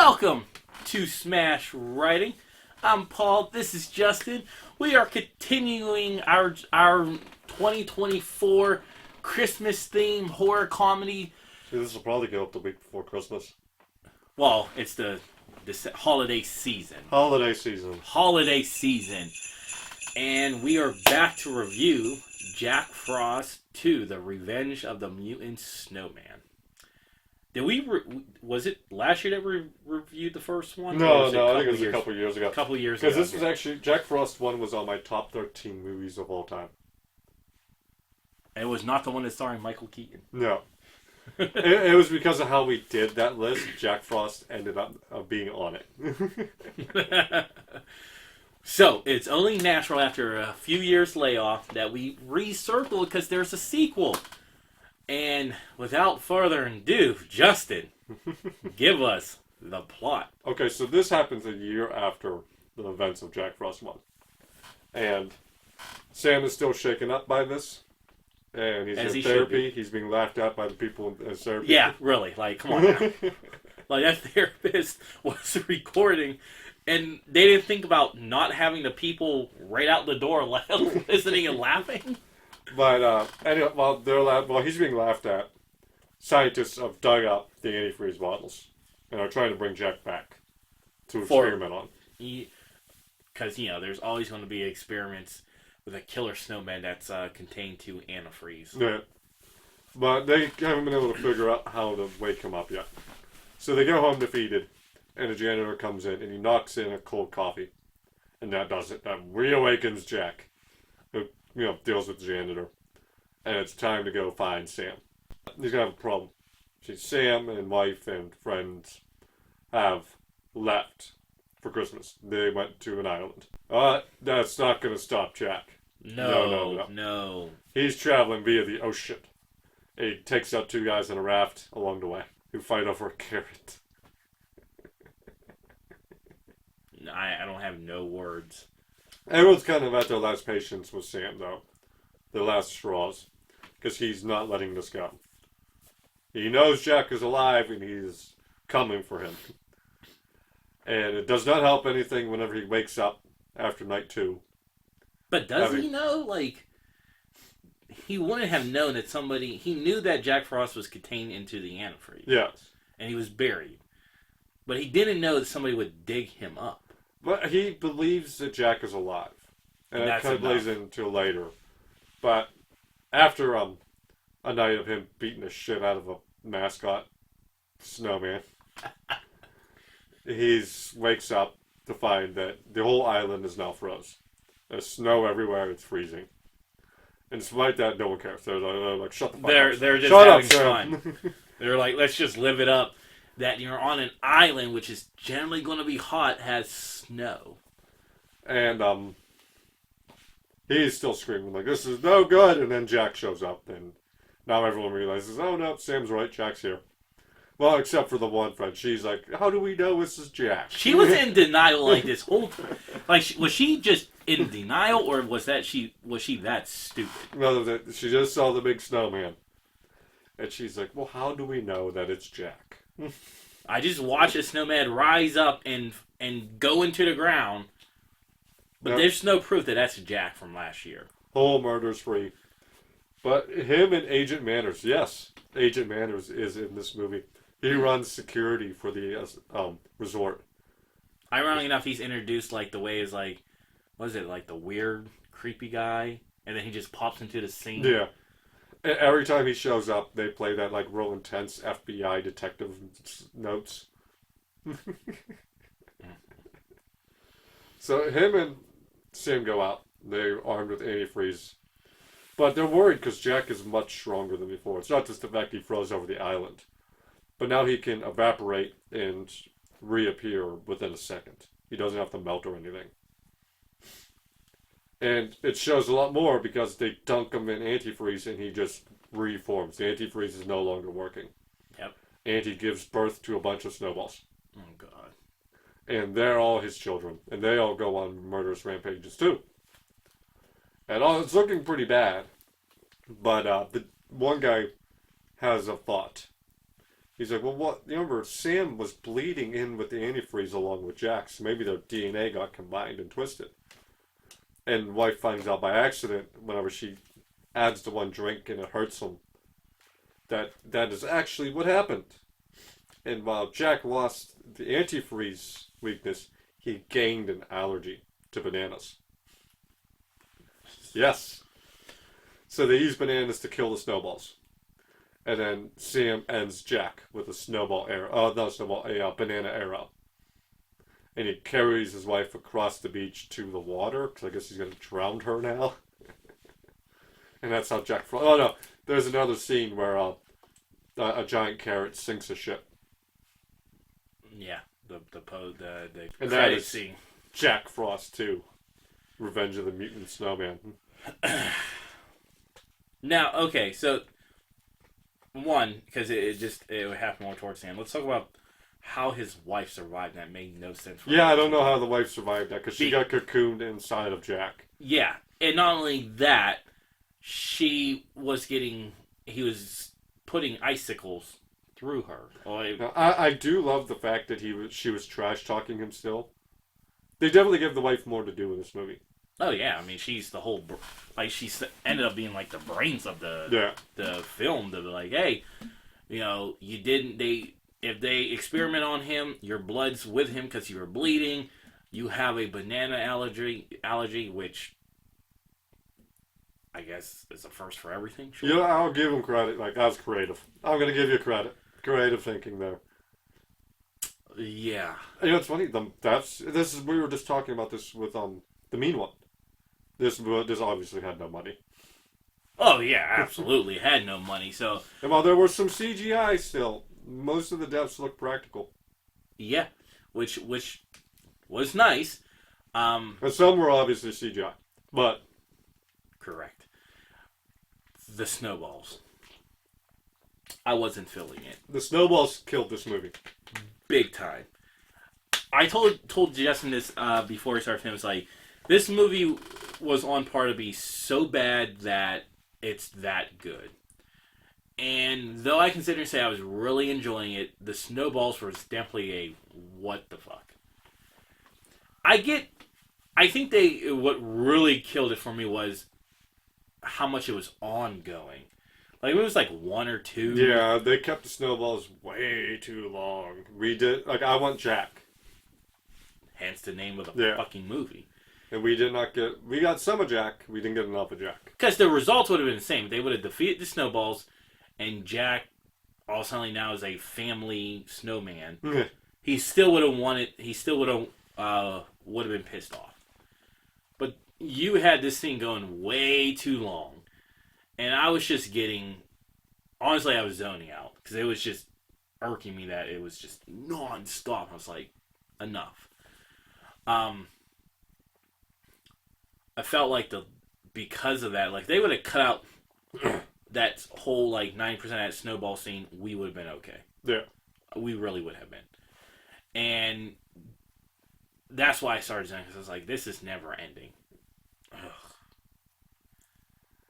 Welcome to Smash Writing. I'm Paul. This is Justin. We are continuing our 2024 Christmas themed horror comedy. See, this will probably go up the week before Christmas. Well, it's the holiday season. Holiday season. And we are back to review Jack Frost 2, The Revenge of the Mutant Snowman. Did we? Was it last year that we reviewed the first one? No, I think it was a couple years ago. A couple years ago. Because this was actually, Jack Frost 1 was on my top 13 movies of all time. It was not the one that's starring Michael Keaton. No. it was because of how we did that list. Jack Frost ended up being on it. So, it's only natural after a few years layoff that we recircle because there's a sequel. And without further ado, Justin, give us the plot. Okay, so this happens a year after the events of Jack Frost 1. And Sam is still shaken up by this. And he's in therapy. He's being laughed at by the people in therapy. Yeah, really. Like, come on now. Like, that therapist was recording, and they didn't think about not having the people right out the door listening and laughing. But anyway, while he's being laughed at, scientists have dug up the antifreeze bottles and are trying to bring Jack back to experiment on. Because, there's always going to be experiments with a killer snowman that's contained to antifreeze. Yeah. But they haven't been able to figure out how to wake him up yet. So they go home defeated, and the janitor comes in, and he knocks in a cold coffee. And that does it. That reawakens Jack, who, deals with the janitor. And it's time to go find Sam. He's going to have a problem. See, Sam and wife and friends have left for Christmas. They went to an island. That's not going to stop Jack. No. He's traveling via the ocean. He takes out two guys in a raft along the way who fight over a carrot. I don't have no words. Everyone's kind of at their last patience with Sam, though. Their last straws. Because he's not letting this go. He knows Jack is alive and he's coming for him. And it does not help anything whenever he wakes up after night 2. But does he know? Like, he wouldn't have known that he knew that Jack Frost was contained into the antifreeze. Yes. And he was buried. But he didn't know that somebody would dig him up. But he believes that Jack is alive. And that kind of plays into later. But after a night of him beating the shit out of a mascot, Snowman, he wakes up to find that the whole island is now froze. There's snow everywhere. It's freezing. And despite that, no one cares. They're like, shut the fuck up. They're just having fun. They're like, let's just live it up. That you're on an island, which is generally going to be hot, has snow. And he's still screaming like, this is no good. And then Jack shows up, and now everyone realizes, oh no, Sam's right. Jack's here. Well, except for the one friend. She's like, how do we know this is Jack? She was in denial like this whole time. Like, was she just in denial, or was she that stupid? No, she just saw the big snowman. And she's like, well, how do we know that it's Jack? I just watched a snowman rise up and go into the ground. But there's no proof that that's Jack from last year. Whole murder's free. But him and Agent Manners, yes. Agent Manners is in this movie. He runs security for the resort. Ironically enough, he's introduced like the way is like, what is it, like the weird, creepy guy? And then he just pops into the scene. Yeah. Every time he shows up, they play that like real intense FBI detective notes. So him and Sam go out. They're armed with antifreeze. But they're worried because Jack is much stronger than before. It's not just the fact he froze over the island. But now he can evaporate and reappear within a second. He doesn't have to melt or anything. And it shows a lot more because they dunk him in antifreeze and he just reforms. The antifreeze is no longer working. Yep. And he gives birth to a bunch of snowballs. Oh, God. And they're all his children. And they all go on murderous rampages, too. And it's looking pretty bad. But the one guy has a thought. He's like, well, what? You remember, Sam was bleeding in with the antifreeze along with Jack, so maybe their DNA got combined and twisted. And wife finds out by accident whenever she adds the one drink and it hurts him that is actually what happened. And while Jack lost the antifreeze weakness, he gained an allergy to bananas. Yes. So they use bananas to kill the snowballs. And then Sam ends Jack with a snowball arrow. Not a snowball, a banana arrow. And he carries his wife across the beach to the water, because I guess he's going to drown her now. And that's how Jack... Oh, no. There's another scene where a giant carrot sinks a ship. Yeah. The And credit scene. Jack Frost 2. Revenge of the Mutant Snowman. Now, okay, so... One, because it would happen more towards the end. Let's talk about how his wife survived. That made no sense. Yeah, I don't know how the wife survived that, because she got cocooned inside of Jack. Yeah, and not only that, he was putting icicles through her. Now, I do love the fact that she was trash talking him still. They definitely give the wife more to do in this movie. Oh yeah, I mean she's the whole she ended up being like the brains of the film. To be like, hey, if they experiment on him, your blood's with him because you were bleeding. You have a banana allergy, which I guess is a first for everything. Sure. I'll give him credit. Like, that's creative. I'm gonna give you credit. Creative thinking there. Yeah. It's funny. We were just talking about this with the mean one. This obviously had no money. Oh yeah, absolutely had no money. So, and while there was some CGI still, most of the deaths looked practical. Yeah, which was nice. And some were obviously CGI, but correct. The snowballs. I wasn't feeling it. The snowballs killed this movie, big time. I told Justin this before he started filming. It's like, this movie was on par to be so bad that it's that good. And though I consider say I was really enjoying it, the snowballs was definitely a what the fuck. I think what really killed it for me was how much it was ongoing. Like, it was like one or two. Yeah, they kept the snowballs way too long. I Want Jack. Hence the name of the fucking movie. And we got some of Jack, we didn't get enough of Jack. Because the results would have been the same. They would have defeated the snowballs, and Jack, all suddenly now is a family snowman. He still would have wanted, he still would have been pissed off. But you had this thing going way too long. And I was just honestly, I was zoning out. Because it was just irking me that it was just non-stop. I was like, enough. I felt like because of that, like, they would have cut out that whole, like, 90% of that snowball scene, we would have been okay. Yeah. We really would have been. And that's why I started zoning, because I was like, this is never ending. Ugh.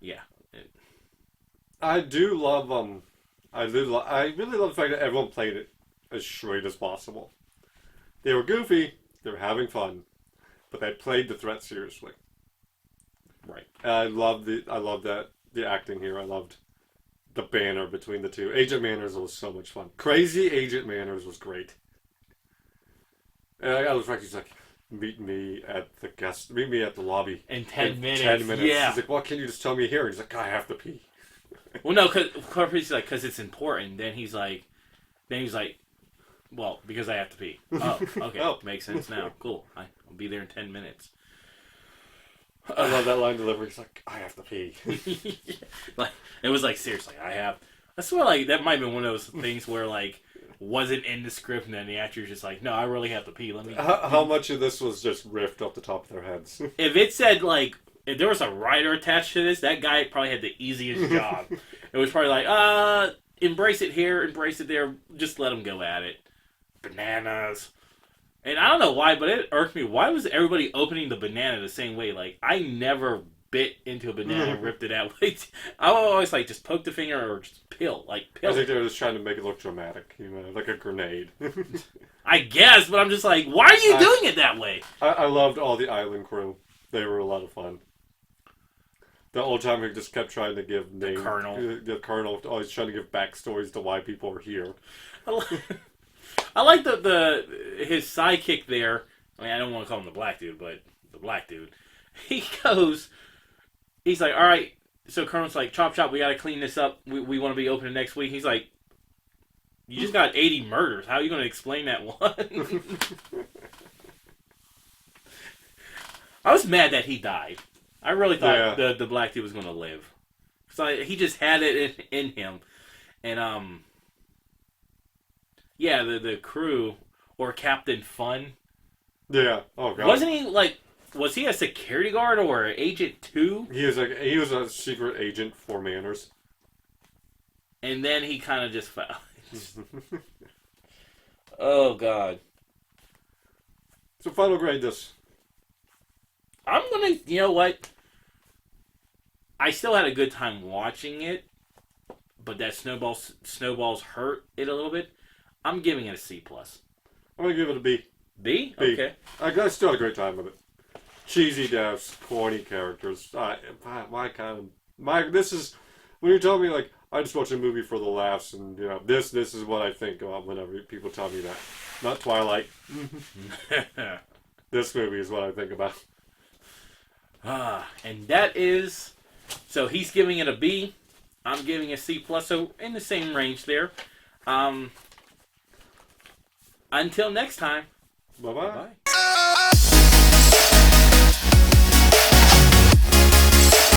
Yeah. I do love, I really love the fact that everyone played it as straight as possible. They were goofy, they were having fun, but they played the threat seriously. Right. I love the acting here. I loved the banner between the two. Agent Manners was so much fun. Crazy Agent Manners was great. And I love the fact he's like, meet me at the lobby. In 10 minutes. 10 minutes. Yeah. He's like, well, can you just tell me here? He's like, I have to pee. Well, no, because it's important. Then he's like, well, because I have to pee. Oh, okay. Oh. Makes sense now. Cool. I'll be there in 10 minutes. I love that line delivery. He's like, I have to pee. Like, it was like, seriously, I swear, like, that might have been one of those things where, like, wasn't in the script, and then the actor's just like, no, I really have to pee. Let me. How much of this was just riffed off the top of their heads? If it said, like, if there was a writer attached to this, that guy probably had the easiest job. It was probably like, embrace it here, embrace it there, just let them go at it. Bananas. And I don't know why, but it irked me. Why was everybody opening the banana the same way? Like, I never bit into a banana and ripped it out. I always like just poke the finger or just peel. I think they were just trying to make it look dramatic, like a grenade. I guess, but I'm just like, why are you doing it that way? I loved all the island crew. They were a lot of fun. The old timer just kept trying to give names. The Colonel always trying to give backstories to why people are here. I like his sidekick there. I mean, I don't want to call him the black dude, but the black dude. He's like, all right. So Colonel's like, chop, we got to clean this up. We want to be open next week. He's like, you just got 80 murders. How are you going to explain that one? I was mad that he died. I really thought the black dude was going to live. So he just had it in him. And, yeah, the crew, or Captain Fun. Yeah. Oh, God. Wasn't he, like, was he a security guard or Agent 2? He was a secret agent for Manners. And then he kind of just fell. Oh, God. So final grade this. I'm going to, you know what? I still had a good time watching it, but that snowballs hurt it a little bit. I'm giving it a C+. I'm going to give it a B. B? B. Okay. I still had a great time with it. Cheesy deaths, corny characters. This is, when you tell me, like, I just watch a movie for the laughs, and, this is what I think about whenever people tell me that. Not Twilight. This movie is what I think about. And that is, so he's giving it a B. I'm giving it a C+, so in the same range there. Until next time. Bye-bye. Bye.